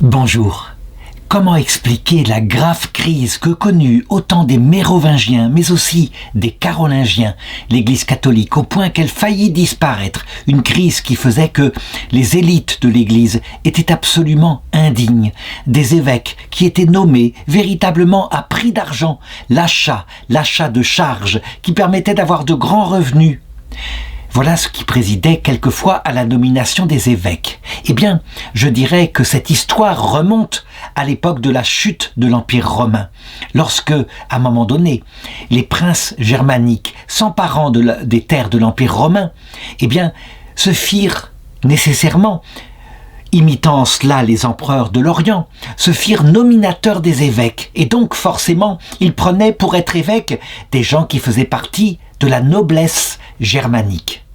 Bonjour. Comment expliquer la grave crise que connut autant des Mérovingiens, mais aussi des Carolingiens, l'Église catholique, au point qu'elle faillit disparaître, une crise qui faisait que les élites de l'Église étaient absolument indignes, des évêques qui étaient nommés véritablement à prix d'argent, l'achat de charges qui permettait d'avoir de grands revenus. Voilà ce qui présidait quelquefois à la nomination des évêques. Eh bien, je dirais que cette histoire remonte à l'époque de la chute de l'Empire romain, lorsque, à un moment donné, les princes germaniques, s'emparant des terres de l'Empire romain, eh bien, se firent nécessairement, imitant en cela les empereurs de l'Orient, se firent nominateurs des évêques, et donc forcément, ils prenaient pour être évêques des gens qui faisaient partie de la noblesse germanique.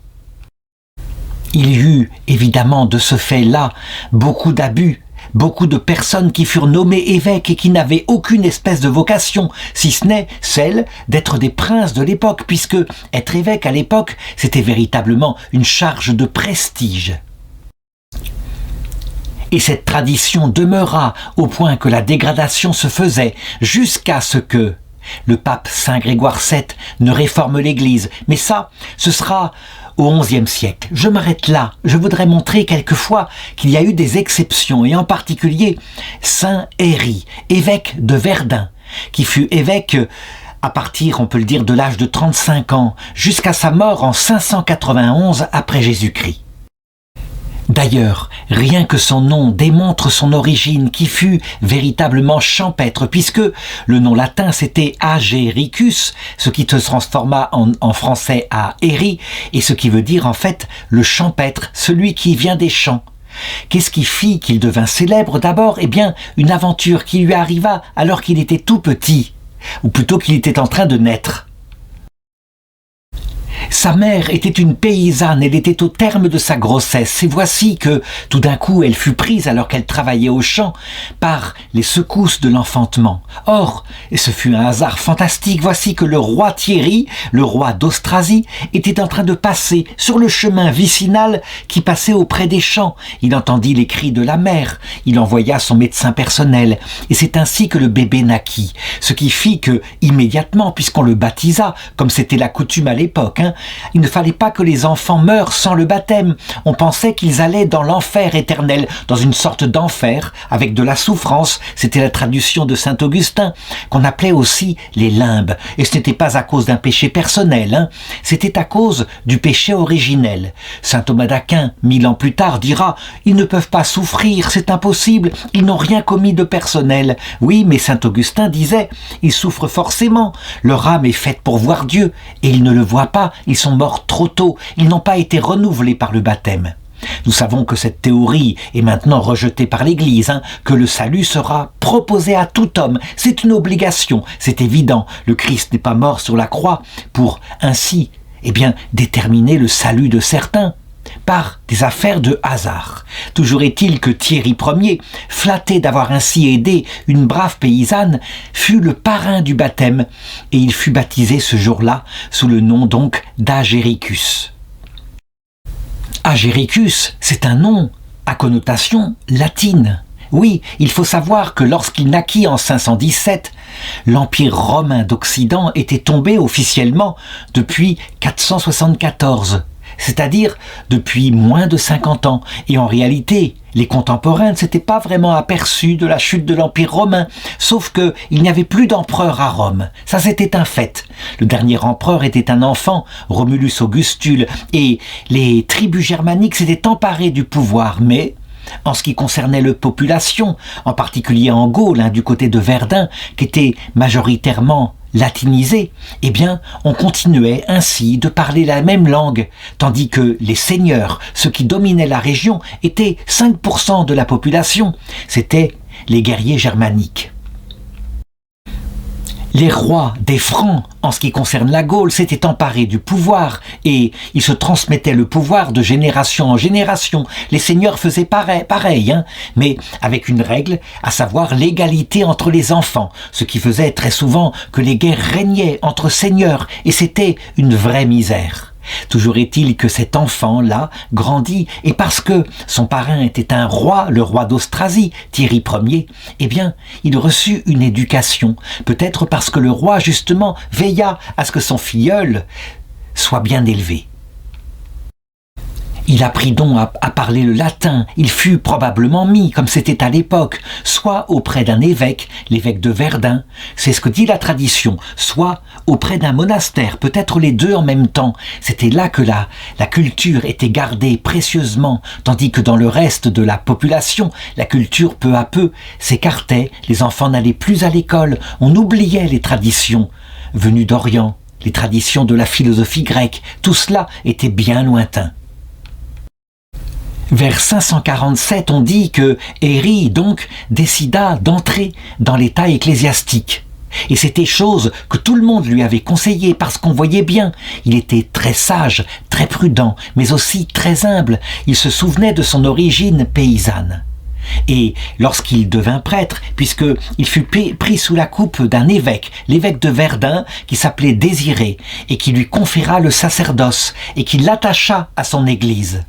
Il y eut évidemment de ce fait-là beaucoup d'abus, beaucoup de personnes qui furent nommées évêques et qui n'avaient aucune espèce de vocation, si ce n'est celle d'être des princes de l'époque, puisque être évêque à l'époque, c'était véritablement une charge de prestige. Et cette tradition demeura au point que la dégradation se faisait jusqu'à ce que le pape Saint Grégoire VII ne réforme l'Église. Mais ça, ce sera au XIe siècle. Je m'arrête là. Je voudrais montrer quelquefois qu'il y a eu des exceptions, et en particulier Saint Héry, évêque de Verdun, qui fut évêque à partir, on peut le dire, de l'âge de 35 ans, jusqu'à sa mort en 591 après Jésus-Christ. D'ailleurs, rien que son nom démontre son origine qui fut véritablement champêtre, puisque le nom latin c'était Agericus, ce qui se transforma en français à Héry, et ce qui veut dire en fait le champêtre, celui qui vient des champs. Qu'est-ce qui fit qu'il devint célèbre d'abord? Eh bien, une aventure qui lui arriva alors qu'il était tout petit, ou plutôt qu'il était en train de naître. Sa mère était une paysanne, elle était au terme de sa grossesse, et voici que, tout d'un coup, elle fut prise, alors qu'elle travaillait au champ, par les secousses de l'enfantement. Or, et ce fut un hasard fantastique, voici que le roi Thierry, le roi d'Austrasie, était en train de passer sur le chemin vicinal qui passait auprès des champs. Il entendit les cris de la mère, il envoya son médecin personnel, et c'est ainsi que le bébé naquit. Ce qui fit que, immédiatement, puisqu'on le baptisa, comme c'était la coutume à l'époque, il ne fallait pas que les enfants meurent sans le baptême. On pensait qu'ils allaient dans l'enfer éternel, dans une sorte d'enfer, avec de la souffrance. C'était la traduction de saint Augustin, qu'on appelait aussi les limbes. Et ce n'était pas à cause d'un péché personnel, c'était à cause du péché originel. Saint Thomas d'Aquin, 1000 ans plus tard, dira « Ils ne peuvent pas souffrir, c'est impossible, ils n'ont rien commis de personnel. » Oui, mais saint Augustin disait « Ils souffrent forcément, leur âme est faite pour voir Dieu, et ils ne le voient pas, ils sont morts trop tôt, ils n'ont pas été renouvelés par le baptême. » Nous savons que cette théorie est maintenant rejetée par l'Église, que le salut sera proposé à tout homme. C'est une obligation, c'est évident. Le Christ n'est pas mort sur la croix pour ainsi déterminer le salut de certains par des affaires de hasard. Toujours est-il que Thierry Ier, flatté d'avoir ainsi aidé une brave paysanne, fut le parrain du baptême, et il fut baptisé ce jour-là sous le nom donc d'Agericus. Agericus, c'est un nom à connotation latine. Oui, il faut savoir que lorsqu'il naquit en 517, l'Empire romain d'Occident était tombé officiellement depuis 474. C'est-à-dire depuis moins de 50 ans. Et en réalité, les contemporains ne s'étaient pas vraiment aperçus de la chute de l'Empire romain, sauf qu'il n'y avait plus d'empereur à Rome. Ça, c'était un fait. Le dernier empereur était un enfant, Romulus Augustule, et les tribus germaniques s'étaient emparées du pouvoir, mais en ce qui concernait la population, en particulier en Gaule, du côté de Verdun, qui était majoritairement latinisé, on continuait ainsi de parler la même langue, tandis que les seigneurs, ceux qui dominaient la région, étaient 5% de la population. C'étaient les guerriers germaniques. Les rois des Francs, en ce qui concerne la Gaule, s'étaient emparés du pouvoir et ils se transmettaient le pouvoir de génération en génération. Les seigneurs faisaient pareil, mais avec une règle, à savoir l'égalité entre les enfants, ce qui faisait très souvent que les guerres régnaient entre seigneurs et c'était une vraie misère. Toujours est-il que cet enfant-là grandit, et parce que son parrain était un roi, le roi d'Austrasie, Thierry Ier, eh bien, il reçut une éducation, peut-être parce que le roi, justement, veilla à ce que son filleul soit bien élevé. Il apprit donc à parler le latin, il fut probablement mis, comme c'était à l'époque, soit auprès d'un évêque, l'évêque de Verdun, c'est ce que dit la tradition, soit auprès d'un monastère, peut-être les deux en même temps. C'était là que la culture était gardée précieusement, tandis que dans le reste de la population, la culture peu à peu s'écartait, les enfants n'allaient plus à l'école, on oubliait les traditions venues d'Orient, les traditions de la philosophie grecque, tout cela était bien lointain. Vers 547, on dit que Héry, donc, décida d'entrer dans l'état ecclésiastique. Et c'était chose que tout le monde lui avait conseillé parce qu'on voyait bien. Il était très sage, très prudent, mais aussi très humble. Il se souvenait de son origine paysanne. Et lorsqu'il devint prêtre, puisqu'il fut pris sous la coupe d'un évêque, l'évêque de Verdun, qui s'appelait Désiré, et qui lui conféra le sacerdoce, et qui l'attacha à son église.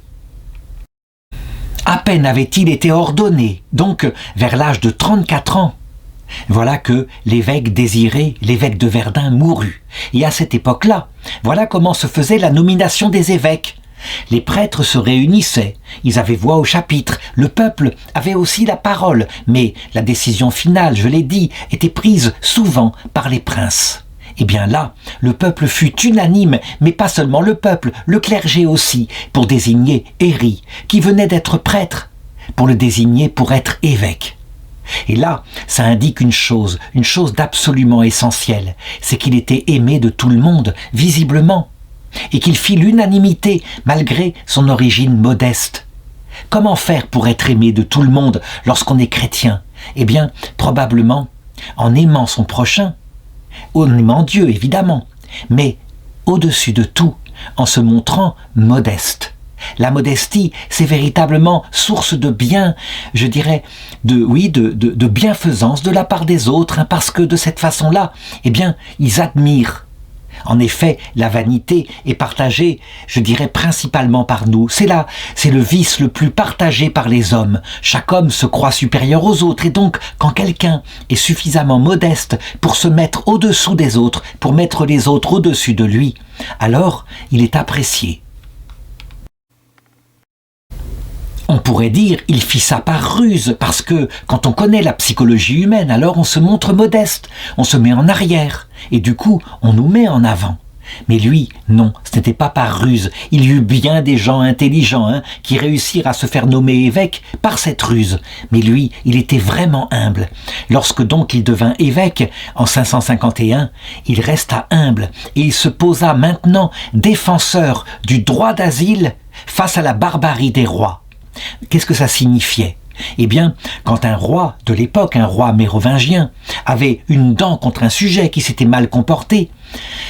À peine avait-il été ordonné, donc vers l'âge de 34 ans. Voilà que l'évêque Désiré, l'évêque de Verdun, mourut. Et à cette époque-là, voilà comment se faisait la nomination des évêques. Les prêtres se réunissaient, ils avaient voix au chapitre, le peuple avait aussi la parole, mais la décision finale, je l'ai dit, était prise souvent par les princes. Eh bien là, le peuple fut unanime, mais pas seulement le peuple, le clergé aussi, pour désigner Héry, qui venait d'être prêtre, pour le désigner pour être évêque. Et là, ça indique une chose d'absolument essentielle, c'est qu'il était aimé de tout le monde, visiblement, et qu'il fit l'unanimité malgré son origine modeste. Comment faire pour être aimé de tout le monde lorsqu'on est chrétien? Eh bien, probablement en aimant son prochain, en aimant Dieu évidemment, mais au-dessus de tout, en se montrant modeste. La modestie, c'est véritablement source de bien, je dirais, de bienfaisance de la part des autres, parce que de cette façon-là, eh bien, ils admirent. En effet, la vanité est partagée, je dirais, principalement par nous. C'est le vice le plus partagé par les hommes. Chaque homme se croit supérieur aux autres, et donc, quand quelqu'un est suffisamment modeste pour se mettre au-dessous des autres, pour mettre les autres au-dessus de lui, alors il est apprécié. On pourrait dire, il fit ça par ruse, parce que quand on connaît la psychologie humaine, alors on se montre modeste, on se met en arrière, et du coup, on nous met en avant. Mais lui, non, ce n'était pas par ruse. Il y eut bien des gens intelligents qui réussirent à se faire nommer évêque par cette ruse. Mais lui, il était vraiment humble. Lorsque donc il devint évêque, en 551, il resta humble, et il se posa maintenant défenseur du droit d'asile face à la barbarie des rois. Qu'est-ce que ça signifiait? Eh bien, quand un roi de l'époque, un roi mérovingien, avait une dent contre un sujet qui s'était mal comporté,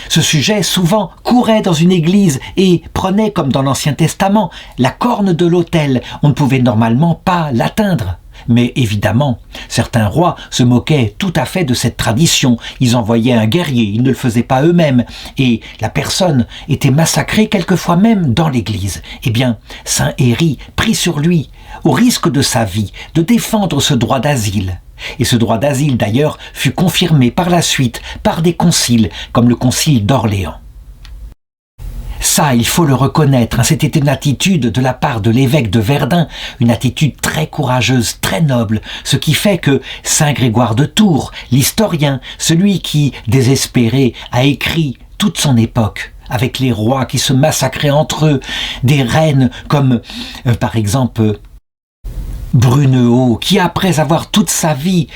ce sujet souvent courait dans une église et prenait, comme dans l'Ancien Testament, la corne de l'autel. On ne pouvait normalement pas l'atteindre. Mais évidemment, certains rois se moquaient tout à fait de cette tradition. Ils envoyaient un guerrier, ils ne le faisaient pas eux-mêmes, et la personne était massacrée quelquefois même dans l'église. Eh bien, saint Héry prit sur lui, au risque de sa vie, de défendre ce droit d'asile. Et ce droit d'asile, d'ailleurs, fut confirmé par la suite par des conciles, comme le concile d'Orléans. Ça, il faut le reconnaître, c'était une attitude de la part de l'évêque de Verdun, une attitude très courageuse, très noble, ce qui fait que saint Grégoire de Tours, l'historien, celui qui, désespéré, a écrit toute son époque, avec les rois qui se massacraient entre eux, des reines comme, par exemple, Brunehaut, qui après avoir toute sa vie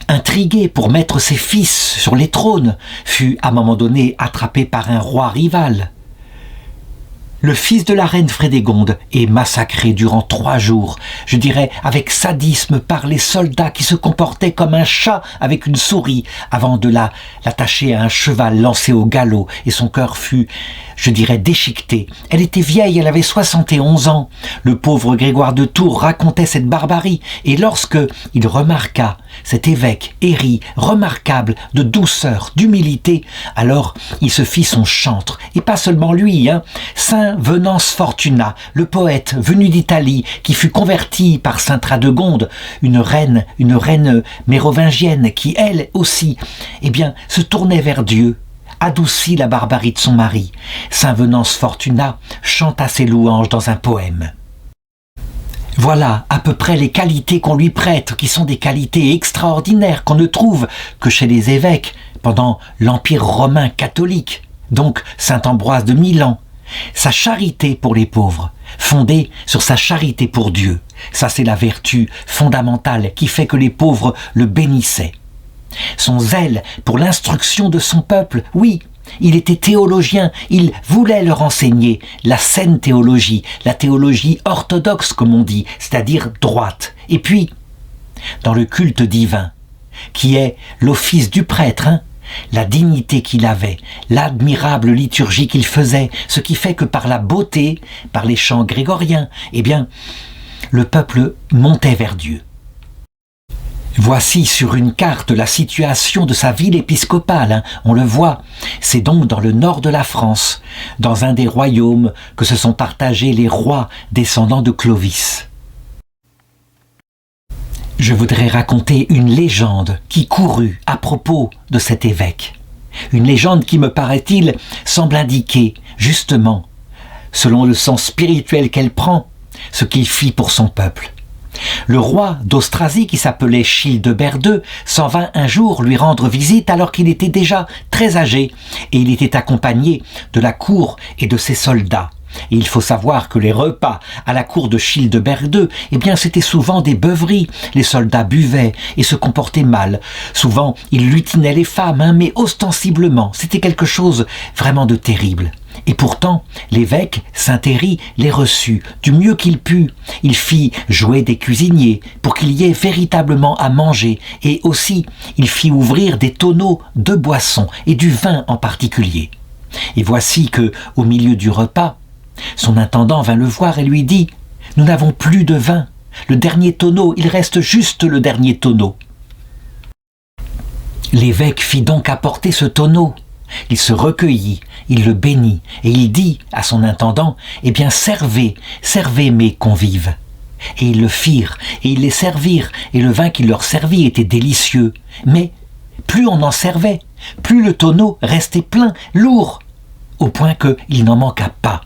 intrigué pour mettre ses fils sur les trônes, fut à un moment donné attrapé par un roi rival. le fils de la reine Frédégonde est massacré durant 3 jours, je dirais avec sadisme par les soldats qui se comportaient comme un chat avec une souris avant de l'attacher à un cheval lancé au galop, et son cœur fut, je dirais, déchiqueté. Elle était vieille, elle avait 71 ans. Le pauvre Grégoire de Tours racontait cette barbarie, et lorsque il remarqua cet évêque Héry, remarquable de douceur, d'humilité, alors il se fit son chantre, et pas seulement lui, Saint Venance Fortuna, le poète venu d'Italie, qui fut converti par Sainte Radegonde, une reine mérovingienne, qui elle aussi, se tournait vers Dieu, adoucit la barbarie de son mari. Saint Venance Fortuna chanta ses louanges dans un poème. Voilà à peu près les qualités qu'on lui prête, qui sont des qualités extraordinaires qu'on ne trouve que chez les évêques pendant l'Empire romain catholique, donc Saint Ambroise de Milan. Sa charité pour les pauvres, fondée sur sa charité pour Dieu. Ça, c'est la vertu fondamentale qui fait que les pauvres le bénissaient. Son zèle pour l'instruction de son peuple, oui, il était théologien, il voulait leur enseigner la saine théologie, la théologie orthodoxe comme on dit, c'est-à-dire droite. Et puis, dans le culte divin, qui est l'office du prêtre, la dignité qu'il avait, l'admirable liturgie qu'il faisait, ce qui fait que par la beauté, par les chants grégoriens, le peuple montait vers Dieu. Voici sur une carte la situation de sa ville épiscopale, on le voit. C'est donc dans le nord de la France, dans un des royaumes que se sont partagés les rois descendants de Clovis. Je voudrais raconter une légende qui courut à propos de cet évêque. Une légende qui, me paraît-il, semble indiquer, justement, selon le sens spirituel qu'elle prend, ce qu'il fit pour son peuple. Le roi d'Austrasie, qui s'appelait Childebert II, s'en vint un jour lui rendre visite alors qu'il était déjà très âgé, et il était accompagné de la cour et de ses soldats. Et il faut savoir que les repas à la cour de Childebert II, c'était souvent des beuveries. Les soldats buvaient et se comportaient mal. Souvent, ils lutinaient les femmes, mais ostensiblement. C'était quelque chose vraiment de terrible. Et pourtant, l'évêque, Saint Héry, les reçut du mieux qu'il put. Il fit jouer des cuisiniers pour qu'il y ait véritablement à manger. Et aussi, il fit ouvrir des tonneaux de boissons et du vin en particulier. Et voici que, au milieu du repas, son intendant vint le voir et lui dit « Nous n'avons plus de vin. Le dernier tonneau, il reste juste le dernier tonneau. » L'évêque fit donc apporter ce tonneau. Il se recueillit, il le bénit, et il dit à son intendant « servez, servez mes convives. » Et ils le firent, et ils les servirent, et le vin qu'il leur servit était délicieux. Mais plus on en servait, plus le tonneau restait plein, lourd, au point qu'il n'en manqua pas.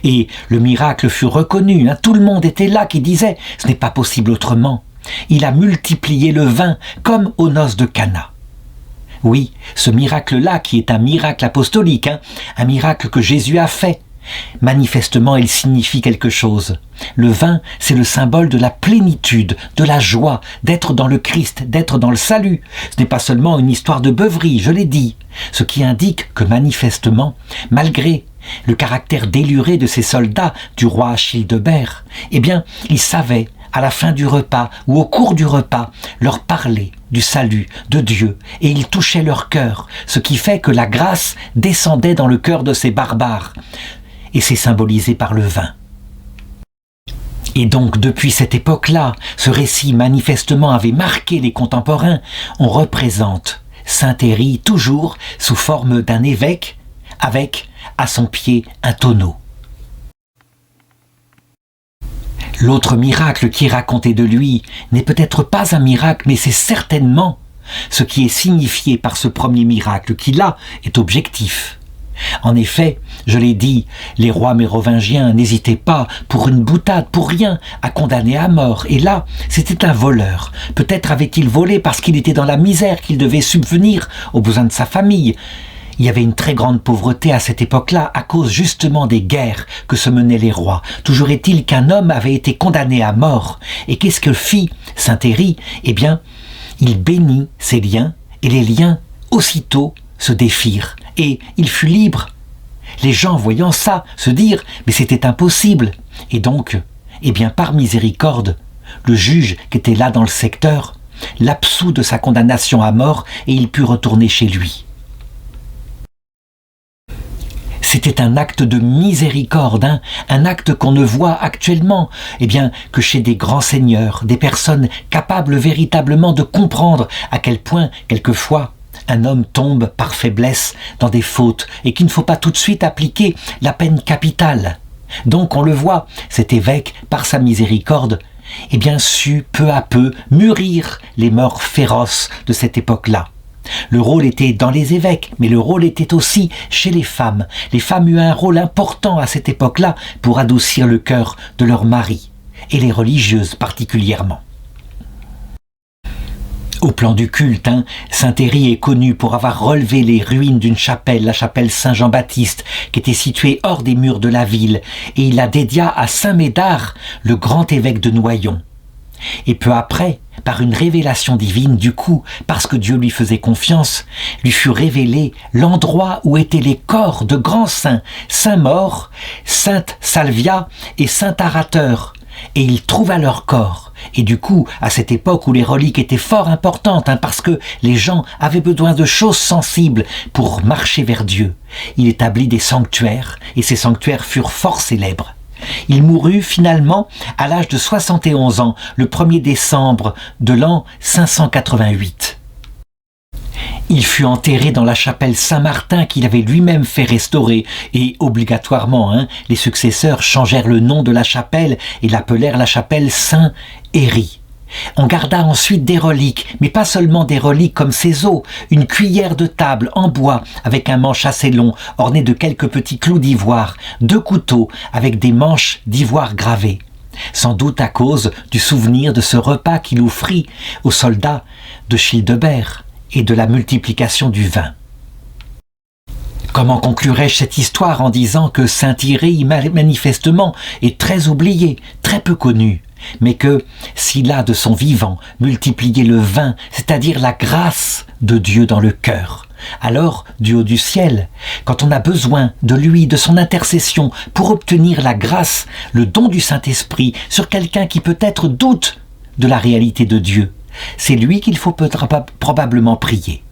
Et le miracle fut reconnu, tout le monde était là qui disait « Ce n'est pas possible autrement. Il a multiplié le vin comme aux noces de Cana. » Oui, ce miracle-là qui est un miracle apostolique, un miracle que Jésus a fait. Manifestement, il signifie quelque chose. Le vin, c'est le symbole de la plénitude, de la joie, d'être dans le Christ, d'être dans le salut. Ce n'est pas seulement une histoire de beuverie, je l'ai dit. Ce qui indique que manifestement, malgré le caractère déluré de ces soldats du roi Childebert, ils savaient, à la fin du repas ou au cours du repas, leur parler du salut de Dieu, et ils touchaient leur cœur, ce qui fait que la grâce descendait dans le cœur de ces barbares, et c'est symbolisé par le vin. Et donc, depuis cette époque-là, ce récit manifestement avait marqué les contemporains. On représente Saint Héry toujours sous forme d'un évêque, avec à son pied un tonneau. L'autre miracle qui est raconté de lui n'est peut-être pas un miracle, mais c'est certainement ce qui est signifié par ce premier miracle, qui là est objectif. En effet, je l'ai dit, les rois mérovingiens n'hésitaient pas, pour une boutade, pour rien, à condamner à mort. Et là, c'était un voleur. Peut-être avait-il volé parce qu'il était dans la misère, qu'il devait subvenir aux besoins de sa famille. Il y avait une très grande pauvreté à cette époque-là à cause justement des guerres que se menaient les rois. Toujours est-il qu'un homme avait été condamné à mort. Et qu'est-ce que fit Saint Héry ? Il bénit ses liens et les liens aussitôt se défirent. Et il fut libre. Les gens, voyant ça, se dirent « mais c'était impossible ». Et donc, par miséricorde, le juge qui était là dans le secteur l'absout de sa condamnation à mort et il put retourner chez lui. C'était un acte de miséricorde, un acte qu'on ne voit actuellement, que chez des grands seigneurs, des personnes capables véritablement de comprendre à quel point, quelquefois, un homme tombe par faiblesse dans des fautes et qu'il ne faut pas tout de suite appliquer la peine capitale. Donc on le voit, cet évêque, par sa miséricorde, sut peu à peu mûrir les mœurs féroces de cette époque-là. Le rôle était dans les évêques, mais le rôle était aussi chez les femmes. Les femmes eurent un rôle important à cette époque-là pour adoucir le cœur de leurs maris, et les religieuses particulièrement. Au plan du culte, Saint Héry est connu pour avoir relevé les ruines d'une chapelle, la chapelle Saint-Jean-Baptiste, qui était située hors des murs de la ville, et il la dédia à Saint Médard, le grand évêque de Noyon. Et peu après, par une révélation divine, du coup, parce que Dieu lui faisait confiance, lui fut révélé l'endroit où étaient les corps de grands saints, Saint Maur, Sainte Salvia et Saint Arateur, et il trouva leurs corps. Et du coup, à cette époque où les reliques étaient fort importantes, parce que les gens avaient besoin de choses sensibles pour marcher vers Dieu, il établit des sanctuaires, et ces sanctuaires furent fort célèbres. Il mourut finalement à l'âge de 71 ans, le 1er décembre de l'an 588. Il fut enterré dans la chapelle Saint-Martin qu'il avait lui-même fait restaurer et obligatoirement, les successeurs changèrent le nom de la chapelle et l'appelèrent la chapelle Saint-Héry. On garda ensuite des reliques, mais pas seulement des reliques comme ces os, une cuillère de table en bois avec un manche assez long orné de quelques petits clous d'ivoire, 2 couteaux avec des manches d'ivoire gravées. Sans doute à cause du souvenir de ce repas qu'il offrit aux soldats de Childebert et de la multiplication du vin. Comment conclurais-je cette histoire en disant que Saint Héry manifestement est très oublié, très peu connu, mais que s'il a de son vivant multiplié le vin, c'est-à-dire la grâce de Dieu dans le cœur, alors du haut du ciel, quand on a besoin de lui, de son intercession pour obtenir la grâce, le don du Saint-Esprit sur quelqu'un qui peut-être doute de la réalité de Dieu, c'est lui qu'il faut probablement prier.